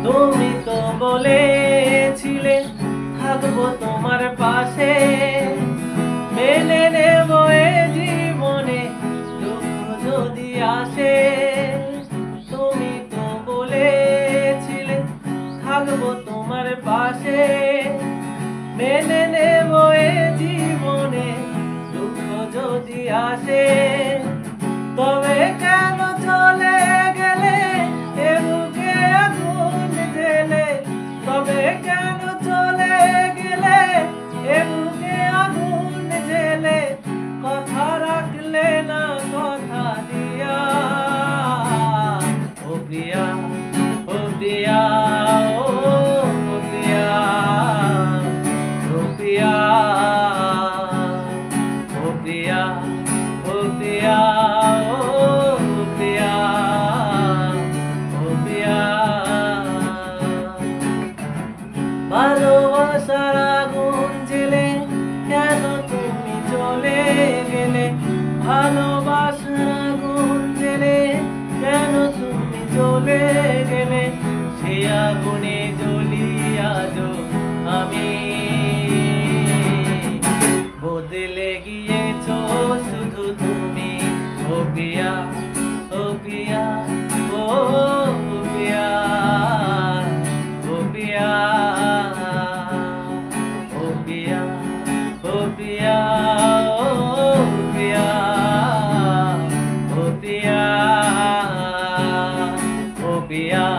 তুমি তো বলেছিলে থাকবো তোমার পাশে, মেনে নেব এ জীবনে দুঃখ যদি আসে। তুমি তো বলেছিলে থাকবো তোমার পাশে, মেনে নেব এ জীবনে দুঃখ যদি আসে। তবে কেন চলে গেলে এ বুকে আগুন জ্বেলে, তবে কেন চলে গেলে এ বুকে আগুন জ্বেলে, কথা রাখলে না কথা দিয়া। ও প্রিয়া, ও প্রিয়া, ও প্রিয়া, ও প্রিয়া, ও প্রিয়া, ও প্রিয়া, ও প্রিয়া, ও প্রিয়া। ভালোবাসার আগুন জ্বেলে কেন তুমি চলে গেলে, ভালোবাসার আগুন জ্বেলে কেন তুমি চলে গেলে, সে আগুনে জ্বলি আজো আমি। বদলে গিয়েছো শুধু তুমি, ও প্রিয়া, ও প্রিয়া, ও প্রিয়া, ও প্রিয়া, ও প্রিয়া, ও প্রিয়া, ও প্রিয়া, ও প্রিয়া, ও প্রিয়া।